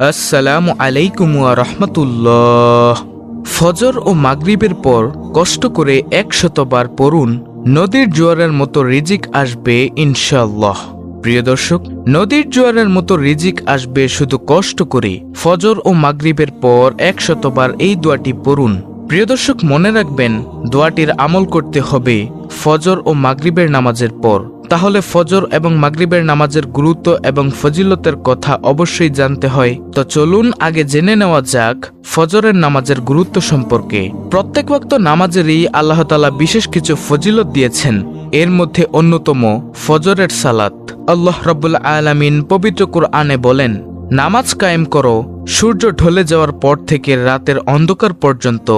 আসসালামু আলাইকুম ওয়া রাহমাতুল্লাহ। ফজর ও মাগরিবের পর কষ্ট করে 100 বার পড়ুন, নদীর জোয়ারের মতো রিজিক আসবে ইনশাআল্লাহ। প্রিয় দর্শক, নদীর জোয়ারের মতো রিজিক আসবে শুধু কষ্ট করে। ফজর ও মাগরিবের পর 100 বার এই দোয়াটি পড়ুন। প্রিয় দর্শক, মনে রাখবেন, দোয়াটির আমল করতে হবে ফজর ও মাগরিবের নামাজের পর। তাহলে ফজর এবং মাগরিবের নামাজের গুরুত্ব এবং ফজিলতের কথা অবশ্যই জানতে হয়। তো চলুন আগে জেনে নেওয়া যাক ফজরের নামাজের গুরুত্ব সম্পর্কে। প্রত্যেক ওয়াক্ত নামাজেরই আল্লাহ তাআলা বিশেষ কিছু ফজিলত দিয়েছেন। এর মধ্যে অন্যতম ফজরের সালাত। আল্লাহ রাব্বুল আলামিন পবিত্র কুরআনে বলেন, নামাজ কায়েম করো সূর্য ঢলে যাওয়ার পর থেকে রাতের অন্ধকার পর্যন্ত,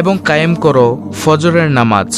এবং কায়েম করো ফজরের নামাজ।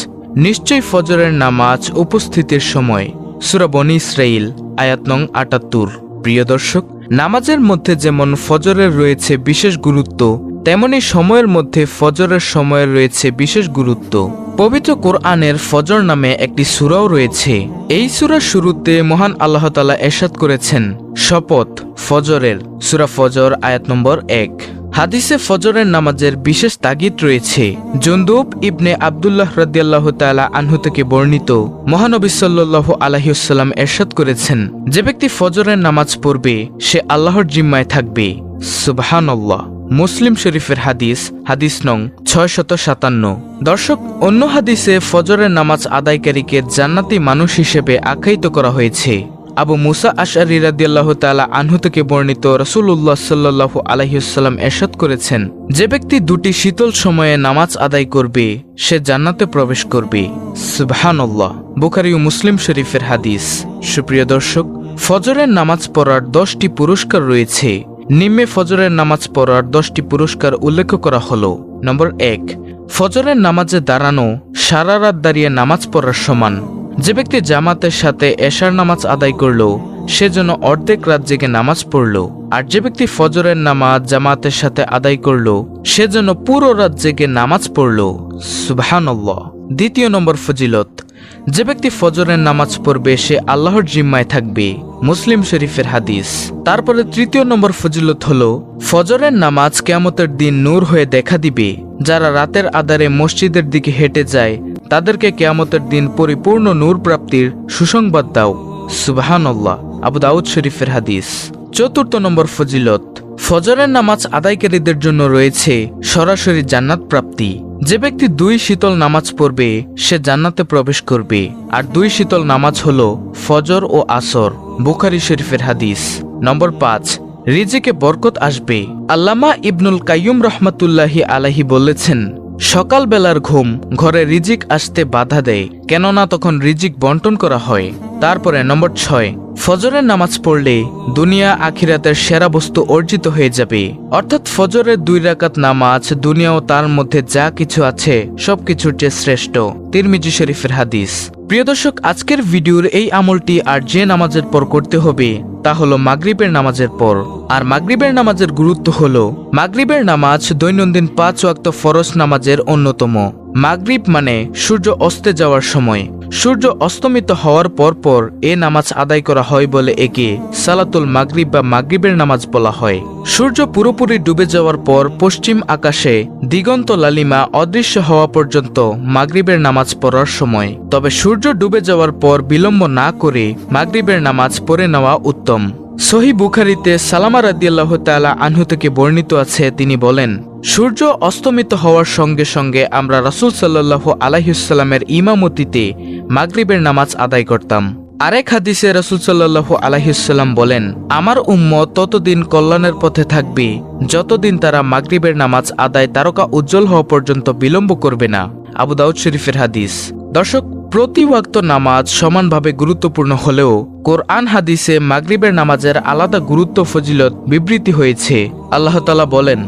নিশ্চয়ই ফজরের নামাজ উপস্থিতির সময়। সূরা বনী ইসরাঈল আয়াত নং ৭৮। প্রিয় দর্শক, নামাজের মধ্যে যেমন ফজরের রয়েছে বিশেষ গুরুত্ব, তেমনি সময়ের মধ্যে ফজরের সময়ের রয়েছে বিশেষ গুরুত্ব। পবিত্র কোরআনের ফজর নামে একটি সূরাও রয়েছে। এই সূরার শুরুতে মহান আল্লাহ তাআলা ইরশাদ করেছেন, শপথ ফজরের। সূরা ফজর আয়াত নম্বর ১। হাদিসে ফজরের নামাজের বিশেষ তাগিদ রয়েছে। জুনদুব ইবনে আব্দুল্লাহ রাদিয়াল্লাহু তাআলা আনহু থেকে বর্ণিত, মহানবী সাল্লাল্লাহু আলাইহি ওয়াসাল্লাম ইরশাদ করেছেন, যে ব্যক্তি ফজরের নামাজ পড়বে সে আল্লাহর জিম্মায় থাকবে। সুবহানাল্লাহ। মুসলিম শরীফের হাদিস, হাদিস নং ৬৫৭। দর্শক, অন্য হাদিসে ফজরের নামাজ আদায়কারীকে জান্নাতি মানুষ হিসেবে আখ্যায়িত করা হয়েছে। আবু মুসা আশআরী রাদিয়াল্লাহু তাআলা আনহু থেকে বর্ণিত, রাসূলুল্লাহ সাল্লাল্লাহু আলাইহি ওয়াসাল্লাম ইরশাদ করেছেন, যে ব্যক্তি দুটি শীতল সময়ে নামাজ আদায় করবে সে জান্নাতে প্রবেশ করবে। সুবহানাল্লাহ। বুখারী ও মুসলিম শরীফের হাদিস। সুপ্রিয় দর্শক, ফজরের নামাজ পড়ার 10টি পুরস্কার রয়েছে। নিম্নে ফজরের নামাজ পড়ার 10টি পুরস্কার উল্লেখ করা হলো। নম্বর 1, ফজরের নামাজে দাঁড়ানো সারা রাত দাঁড়িয়ে নামাজ পড়ার সমান। যে ব্যক্তি জামাতের সাথে এশার নামাজ আদায় করল সে যেন অর্ধেক রাত জেগে নামাজ পড়ল, আর যে ব্যক্তি ফজরের নামাজ জামাতের সাথে আদায় করল সে যেন পুরো রাত জেগে নামাজ পড়ল। সুবহানাল্লাহ। দ্বিতীয় নম্বর ফজিলত, যে ব্যক্তি ফজরের নামাজ পড়বে সে আল্লাহর জিম্মায় থাকবে। মুসলিম শরীফের হাদিস। তারপরে তৃতীয় নম্বর ফজিলত হলো, ফজরের নামাজ কিয়ামতের দিন নূর হয়ে দেখা দিবে। যারা রাতের আঁধারে মসজিদের দিকে হেঁটে যায় তাদেরকে কিয়ামতের দিন পরিপূর্ণ নূর প্রাপ্তির সুসংবাদ দাও। সুবহানাল্লাহ। আবু দাউদ শরীফের হাদিস। চতুর্থ নম্বর ফজিলত, ফজরের নামাজ আদায়কারীদের জন্য রয়েছে সরাসরি জান্নাত প্রাপ্তি। যে ব্যক্তি 2 শীতল নামাজ পড়বে সে জান্নাতে প্রবেশ করবে, আর 2 শীতল নামাজ হলো ফজর ও আসর। বুখারী শরীফের হাদিস। নম্বর 5, রিজিকে বরকত আসবে। আল্লামা ইবনুল কাইয়ুম রহমাতুল্লাহি আলাইহি বলেছেন, সকালবেলার ঘুম ঘরে রিজিক আসতে বাধা দেয়, কেননা তখন রিজিক বন্টন করা হয়। তারপরে নম্বর 6, ফজরের নামাজ পড়লে দুনিয়া আখিরাতের সেরা বস্তু অর্জিত হয়ে যাবে। অর্থাৎ ফজরের 2 রাকাত নামাজ দুনিয়া ও তার মধ্যে যা কিছু আছে সবকিছুর চেয়ে শ্রেষ্ঠ। তিরমিজি শরীফের হাদিস। প্রিয় দর্শক, আজকের ভিডিওর এই আমলটি আর যে নামাজের পর করতে হবে তা হলো মাগরিবের নামাজের পর। আর মাগরিবের নামাজের গুরুত্ব হলো, মাগরিবের নামাজ দৈনন্দিন 5 ওয়াক্ত ফরজ নামাজের অন্যতম। মাগরিব মানে সূর্য অস্তে যাওয়ার সময়। সূর্য অস্তমিত হওয়ার পর এ নামাজ আদায় করা হয় বলে একে সালাতুল মাগরিব বা মাগরিবের নামাজ বলা হয়। সূর্য পুরোপুরি ডুবে যাওয়ার পর পশ্চিম আকাশে দিগন্ত লালিমা অদৃশ্য হওয়া পর্যন্ত মাগরিবের নামাজ পড়ার সময়। তবে সূর্য ডুবে যাওয়ার পর বিলম্ব না করে মাগরিবের নামাজ পড়ে নেওয়া উত্তম। সহিহ বুখারীতে সালামা রাদিয়াল্লাহু তাআলা আনহু থেকে বর্ণিত আছে, তিনি বলেন, সূর্য অস্তমিত হওয়ার সঙ্গে সঙ্গে আমরা রাসূল সাল্লাল্লাহু আলাইহি ওয়াসাল্লামের ইমামতিতে মাগরিবের নামাজ আদায় করতাম। আরেক হাদিসে রাসূল সাল্লাল্লাহু আলাইহি ওয়াসাল্লাম বলেন, আমার উম্মত ততদিন কল্যাণের পথে থাকবে যতদিন তারা মাগরিবের নামাজ আদায় তারকা উজ্জ্বল হওয়া পর্যন্ত বিলম্ব করবে না। আবু দাউদ শরীফের হাদিস। দর্শক, প্রতি ওয়াক্ত নামাজ সমানভাবে গুরুত্বপূর্ণ হলেও কোরআন হাদিসে মাগরিবের নামাজের আলাদা গুরুত্ব ফজিলত বিবৃতি হয়েছে। আল্লাহ তাআলা বলেন,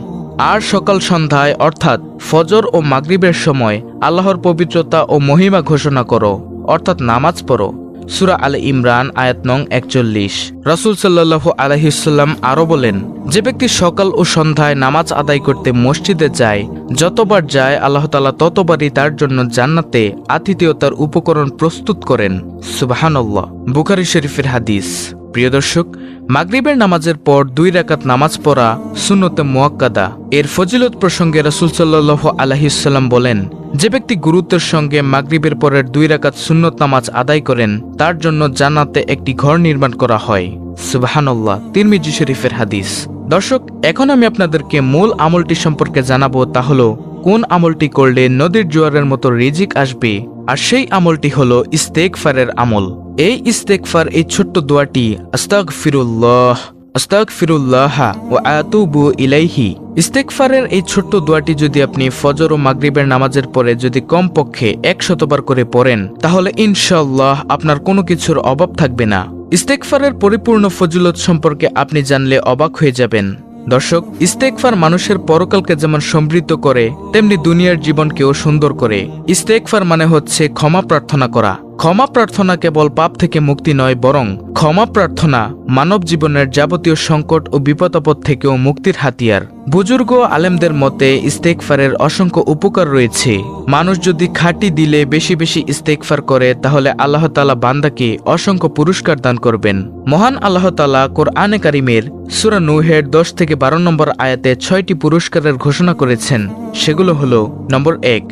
আর সকাল সন্ধ্যায় অর্থাৎ ফজর ও মাগরিবের সময় আল্লাহর পবিত্রতা ও মহিমা ঘোষণা করো, অর্থাৎ নামাজ পড়ো। সূরা আলে ইমরান আয়াত নং 41। রাসূল সাল্লাল্লাহু আলাইহি ওয়াসাল্লাম আরো বলেন, যে ব্যক্তি সকাল ও সন্ধ্যায় নামাজ আদায় করতে মসজিদে যায়, যতবার যায় আল্লাহ তাআলা ততবারই তার জন্য জান্নাতে আতিথেয়তার উপকরণ প্রস্তুত করেন। সুবহানাল্লাহ। বুখারী শরীফের হাদিস। প্রিয় দর্শক, মাগরিবের নামাজের পর 2 রাকাত নামাজ পড়া সুন্নতে মুয়াক্কাদা। এর ফজিলত প্রসঙ্গে রাসূল সাল্লাল্লাহু আলাইহি ওয়াসাল্লাম বলেন, যে ব্যক্তি গুরুত্বের সঙ্গে মাগরিবের পরের 2 রাকাত সুন্নত নামাজ আদায় করেন তার জন্য জান্নাতে একটি ঘর নির্মাণ করা হয়। সুবহানাল্লাহ, তিরমিজি শরীফের হাদিস। দর্শক, এখন আমি আপনাদেরকে মূল আমলটি সম্পর্কে জানাবো, তা হলো কোন আমলটি করলে নদীর জোয়ারের মতো রিজিক আসবে। আর সেই আমলটি হলো ইস্তেগফারের আমল। এই ইস্তেগফার, এই ছোট্ট দোয়াটি আস্তাগফিরুল্লাহ আস্তাগফিরুল্লাহ ওয়া আতুবু ইলাইহি। ইস্তেগফারের এই ছোট্ট দোয়াটি যদি আপনি ফজর ও মাগরিবের নামাজের পরে যদি কমপক্ষে 100 বার করে পড়েন, তাহলে ইনশাআল্লাহ আপনার কোনো কিছুর অভাব থাকবে না। ইস্তেগফারের পরিপূর্ণ ফজিলত সম্পর্কে আপনি জানলে অবাক হয়ে যাবেন। দর্শক, ইস্তেগফার মানুষের পরকালকে যেমন সমৃদ্ধ করে তেমনি দুনিয়ার জীবনকেও সুন্দর করে। ইস্তেগফার মানে হচ্ছে ক্ষমা প্রার্থনা করা। ক্ষমা প্রার্থনা কেবল পাপ থেকে মুক্তি নয়, বরং ক্ষমা প্রার্থনা মানব জীবনের যাবতীয় সংকট ও বিপদাপদ থেকেও মুক্তির হাতিয়ার। বুজুর্গ আলেমদের মতে ইস্তেগফারের অসংখ্য উপকার রয়েছে। মানুষ যদি খাঁটি দিলে বেশি বেশি ইস্তেগফার করে, তাহলে আল্লাহ তাআলা বান্দাকে অসংখ্য পুরস্কার দান করবেন। মহান আল্লাহ তাআলা কোরআনে কারিমের সূরা নূহের 10 থেকে 12 নম্বর আয়াতে 6টি পুরস্কারের ঘোষণা করেছেন। সেগুলো হলো, নম্বর 1,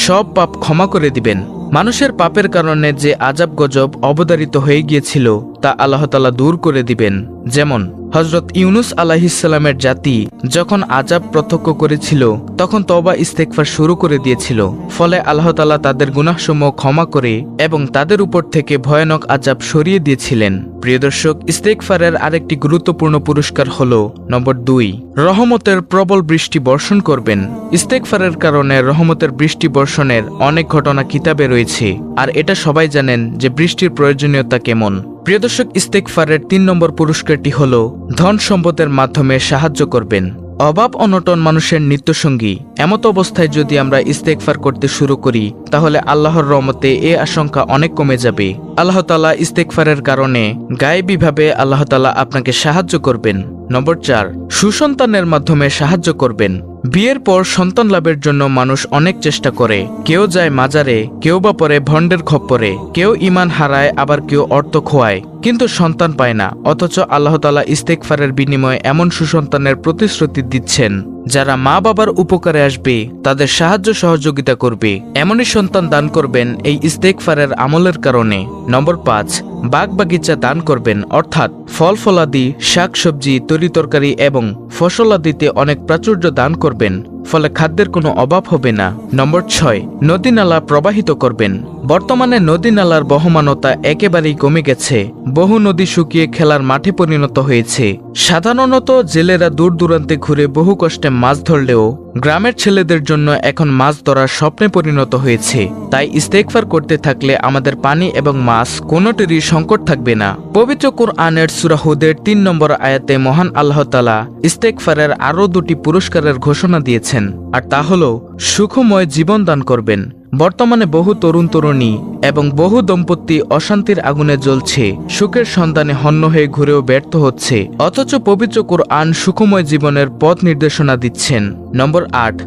সব পাপ ক্ষমা করে দিবেন। মানুষের পাপের কারণে যে আযাব গজব অবধারিত হয়ে গিয়েছিল তা আল্লাহ তাআলা দূর করে দিবেন। যেমন হযরত ইউনুস আলাইহিস সালামের জাতি যখন আযাব প্রত্যক্ষ করেছিল তখন তওবা ইস্তেগফার শুরু করে দিয়েছিল, ফলে আল্লাহ তাআলা তাদের গুনাহসমূহ ক্ষমা করে এবং তাদের উপর থেকে ভয়ানক আযাব সরিয়ে দিয়েছিলেন। প্রিয় দর্শক, ইস্তেগফারের আরেকটি গুরুত্বপূর্ণ পুরস্কার হলো নম্বর 2, রহমতের প্রবল বৃষ্টি বর্ষণ করবেন। ইস্তেগফারের কারণে রহমতের বৃষ্টি বর্ষণের অনেক ঘটনা কিতাবে রয়েছে, আর এটা সবাই জানেন যে বৃষ্টির প্রয়োজনীয়তা কেমন। প্রিয় দর্শক, ইস্তেগফারের 3 নম্বর পুরস্কারটি হলো ধন সম্পদের মাধ্যমে সাহায্য করবেন। অভাব অনটন মানুষের নিত্যসঙ্গী। এমত অবস্থায় যদি আমরা ইস্তেগফার করতে শুরু করি, তাহলে আল্লাহর রহমতে এ আশঙ্কা অনেক কমে যাবে। আল্লাহ তাআলা ইস্তেগফারের কারণে গায়েবীভাবে আল্লাহ তাআলা আপনাকে সাহায্য করবেন। নম্বর 4, সুসন্তানের মাধ্যমে সাহায্য করবেন। বিয়ের পর সন্তান লাভের জন্য মানুষ অনেক চেষ্টা করে। কেউ যায় মাজারে, কেউ বা পরে ভণ্ডের খপ্পরে, কেউ ঈমান হারায়, আবার কেউ অর্থ খোয়ায়, কিন্তু সন্তান পায় না। অথচ আল্লাহ তাআলা ইস্তেগফারের বিনিময়ে এমন সুসন্তানের প্রতিশ্রুতি দিচ্ছেন যারা মা বাবার উপকারে আসবে, তাদের সাহায্য সহযোগিতা করবে। এমনই সন্তান দান করবেন এই ইস্তেগফারের আমলের কারণে। নম্বর 5, বাগ বাগিচা দান করবেন, অর্থাৎ ফল ফলাদি, শাকসবজি, তরিতরকারি এবং ফসলাদিতে অনেক প্রাচুর্য দান করবেন, ফলে খাদ্যের কোনো অভাব হবে না। নম্বর 6, নদী নালা প্রবাহিত করবেন। বর্তমানে নদী নালার বহমানতা একেবারেই কমে গেছে। বহু নদী শুকিয়ে খেলার মাঠে পরিণত হয়েছে। সাধারণত জেলেরা দূর দূরান্তে ঘুরে বহু কষ্টে মাছ ধরলেও গ্রামের ছেলেদের জন্য এখন মাছ ধরার স্বপ্নে পরিণত হয়েছে। তাই ইস্তেগফার করতে থাকলে আমাদের পানি এবং মাছ কোনোটিরই সংকট থাকবে না। পবিত্র কুরআনের সূরা হুদের 3 নম্বর আয়াতে মহান আল্লাহ তাআলা ইস্তেগফারের আরও 2টি পুরস্কারের ঘোষণা দিয়েছেন, আর তা হলো সুখময় জীবন দান করবেন। বর্তমানে বহু তরুণ তরুণী এবং বহু দম্পতি অশান্তির আগুনে জ্বলছে, সুখের সন্ধানে হন্য হয়ে ঘুরেও ব্যর্থ হচ্ছে, অথচ পবিত্র কুরআন সুখময় জীবনের পথ নির্দেশনা দিচ্ছেন। নম্বর 8,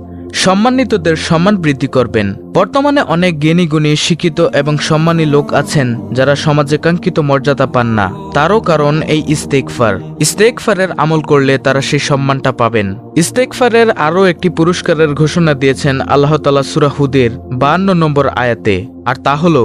সম্মানিতদের সম্মান বৃদ্ধি করবেন। বর্তমানে অনেক জ্ঞানী গুণী, শিক্ষিত এবং সম্মানী লোক আছেন যারা সমাজে কাঙ্ক্ষিত মর্যাদা পান না। তারও কারণ এই ইস্তেগফার। ইস্তেগফারের আমল করলে তারা সেই সম্মানটা পাবেন। ইস্তেগফারের আরও একটি পুরস্কারের ঘোষণা দিয়েছেন আল্লাহ তাআলা সূরা হুদের 52 নম্বর আয়াতে, আর তা হলো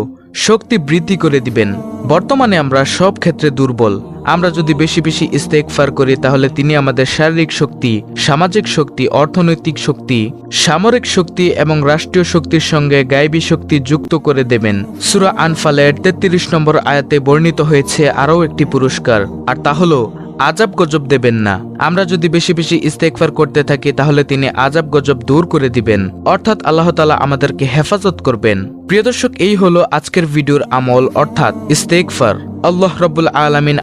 শক্তি বৃদ্ধি করে দিবেন। বর্তমানে আমরা সব ক্ষেত্রে দুর্বল। আমরা যদি বেশি বেশি ইস্তেগফার করি, তাহলে তিনি আমাদের শারীরিক শক্তি, সামাজিক শক্তি, অর্থনৈতিক শক্তি, সামরিক শক্তি এবং রাষ্ট্রীয় শক্তির সঙ্গে গায়েবী শক্তি যুক্ত করে দেবেন। সূরা আনফালের 33 নম্বর আয়াতে বর্ণিত হয়েছে আরও একটি পুরস্কার, আর তা হলো আযাব গজব দেবেন না। আমরা যদি বেশি বেশি ইস্তেগফার করতে থাকি, তাহলে তিনি আযাব গজব দূর করে দিবেন, অর্থাৎ আল্লাহ তাআলা আমাদেরকে হেফাজত করবেন। প্রিয় দর্শক, এই হলো আজকের ভিডিওর আমল, অর্থাৎ ইস্তেগফার। আল্লাহ রাব্বুল আলামিন